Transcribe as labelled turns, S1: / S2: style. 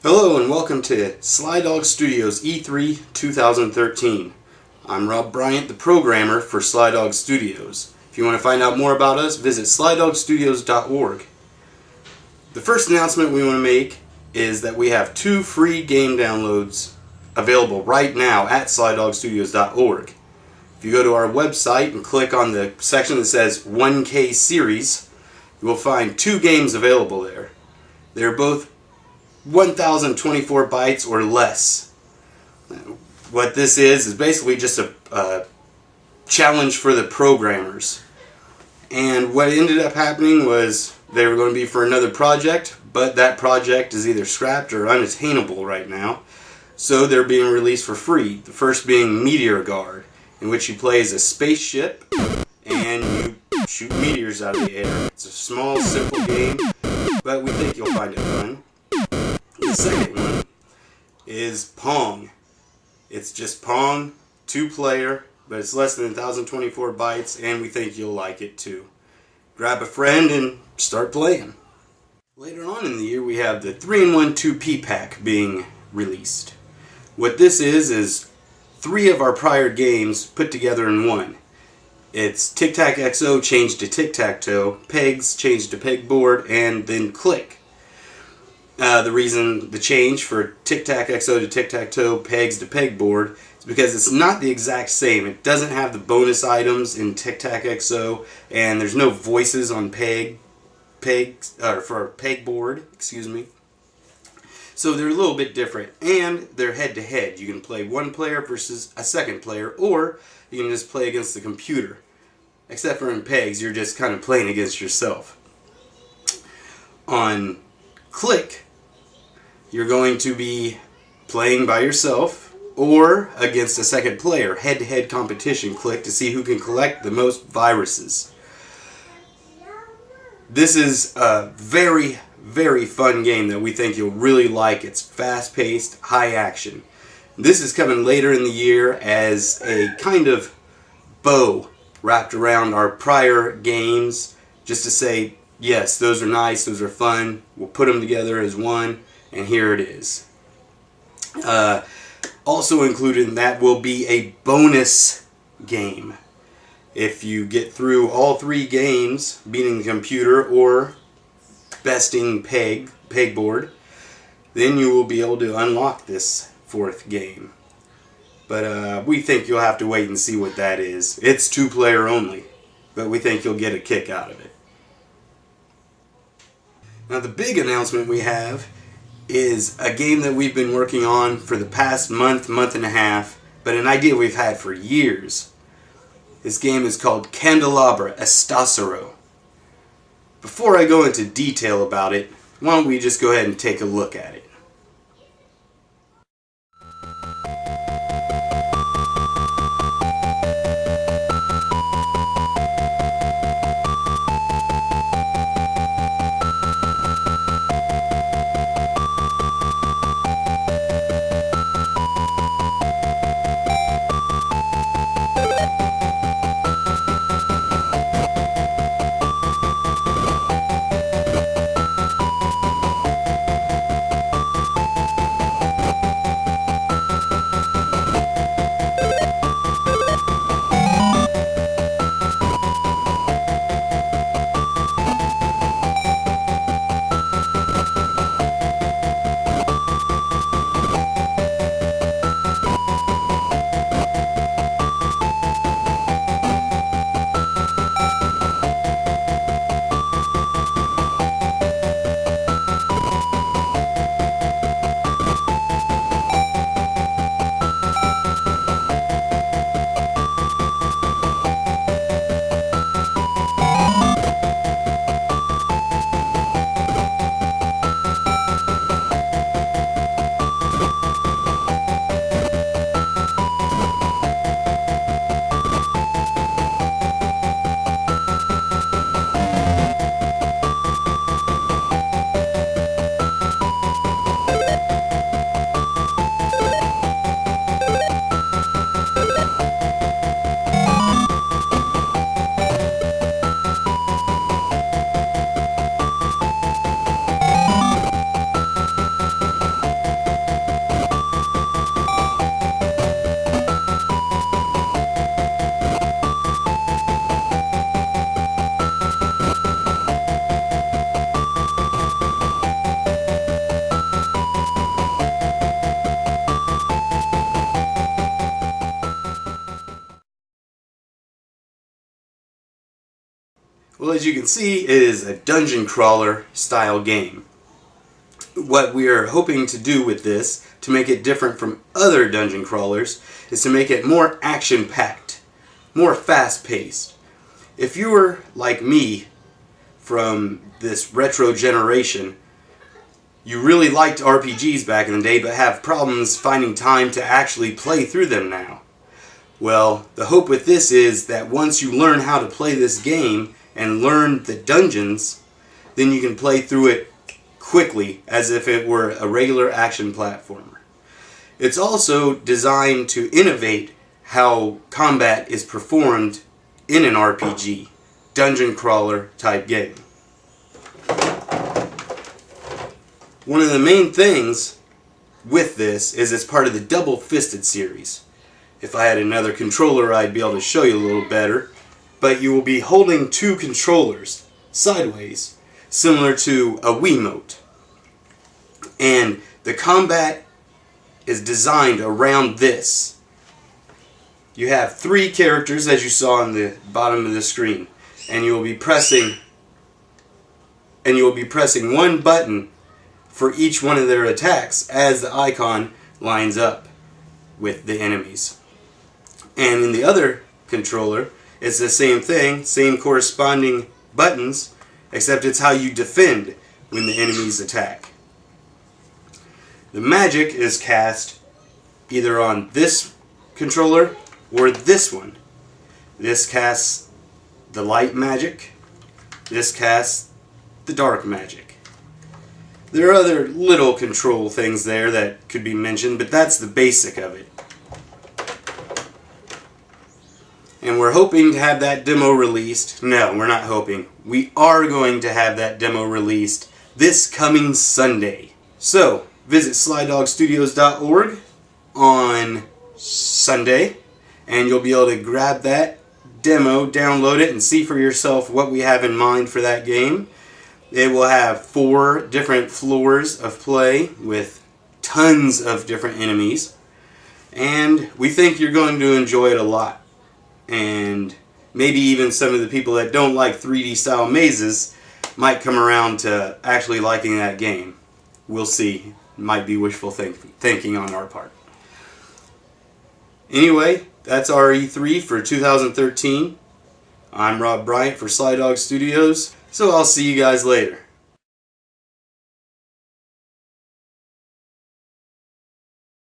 S1: Hello and welcome to Sly Dog Studios E3 2013. I'm Rob Bryant, the programmer for Sly Dog Studios. If you want to find out more about us, visit slydogstudios.org. The first announcement we want to make is that we have 2 free game downloads available right now at slydogstudios.org. If you go to our website and click on the section that says 1K Series, you will find 2 games available there. They're both 1024 bytes or less. What this is basically just a challenge for the programmers. And what ended up happening was they were going to be for another project, but that project is either scrapped or unattainable right now. So they're being released for free. The first being Meteor Guard, in which you play as a spaceship and you shoot meteors out of the air. It's a small, simple game, but we think you'll find it fun. The second one is Pong. It's just Pong, 2-player, but it's less than 1024 bytes, and we think you'll like it too. Grab a friend and start playing. Later on in the year, we have the 3-in-1 2P pack being released. What this is 3 of our prior games put together in one. It's Tic-Tac-XO changed to Tic-Tac-Toe, Pegs changed to Pegboard, and then Click. The reason the change for Tic-Tac-XO to Tic-Tac-Toe, Pegs to Pegboard is because it's not the exact same. It doesn't have the bonus items in Tic-Tac-XO, and there's no voices on for Pegboard, excuse me. So they're a little bit different, and they're head-to-head. You can play one player versus a second player, or you can just play against the computer. Except for in Pegs, you're just kind of playing against yourself. On Click, you're going to be playing by yourself or against a second player. Head-to-head competition, Click, to see who can collect the most viruses. This is a very, very fun game that we think you'll really like. It's fast-paced, high action. This is coming later in the year as a kind of bow wrapped around our prior games, just to say, yes, those are nice, those are fun, we'll put them together as one, and here it is. Also included in that will be a bonus game. If you get through all 3 games, beating the computer or besting Pegboard, then you will be able to unlock this 4th game. But we think you'll have to wait and see what that is. It's 2-player only, but we think you'll get a kick out of it. Now the big announcement we have is a game that we've been working on for the past month and a half, but an idea we've had for years. This game is called Candelabra Estero. Before I go into detail about it, why don't we just go ahead and take a look at it. Well, as you can see, it is a dungeon crawler style game. What we are hoping to do with this, to make it different from other dungeon crawlers, is to make it more action-packed, more fast-paced. If you were like me from this retro generation, you really liked RPGs back in the day but have problems finding time to actually play through them now. Well, the hope with this is that once you learn how to play this game and learn the dungeons, then you can play through it quickly as if it were a regular action platformer. It's also designed to innovate how combat is performed in an RPG, dungeon crawler type game. One of the main things with this is it's part of the Double Fisted series. If I had another controller, I'd be able to show you a little better, but you will be holding two controllers sideways, similar to a Wiimote. And the combat is designed around this. You have three characters, as you saw on the bottom of the screen, and you will be pressing one button for each one of their attacks as the icon lines up with the enemies. And in the other controller, it's the same thing, same corresponding buttons, except it's how you defend when the enemies attack. The magic is cast either on this controller or this one. This casts the light magic, this casts the dark magic. There are other little control things there that could be mentioned, but that's the basic of it. And we're hoping to have that demo released. No, we're not hoping. We are going to have that demo released this coming Sunday. So, visit slydogstudios.org on Sunday, and you'll be able to grab that demo, download it, and see for yourself what we have in mind for that game. It will have 4 different floors of play with tons of different enemies, and we think you're going to enjoy it a lot. And maybe even some of the people that don't like 3D style mazes might come around to actually liking that game. We'll see. Might be wishful thinking on our part. Anyway, that's our E3 for 2013. I'm Rob Bryant for Sly Dog Studios, so I'll see you guys later.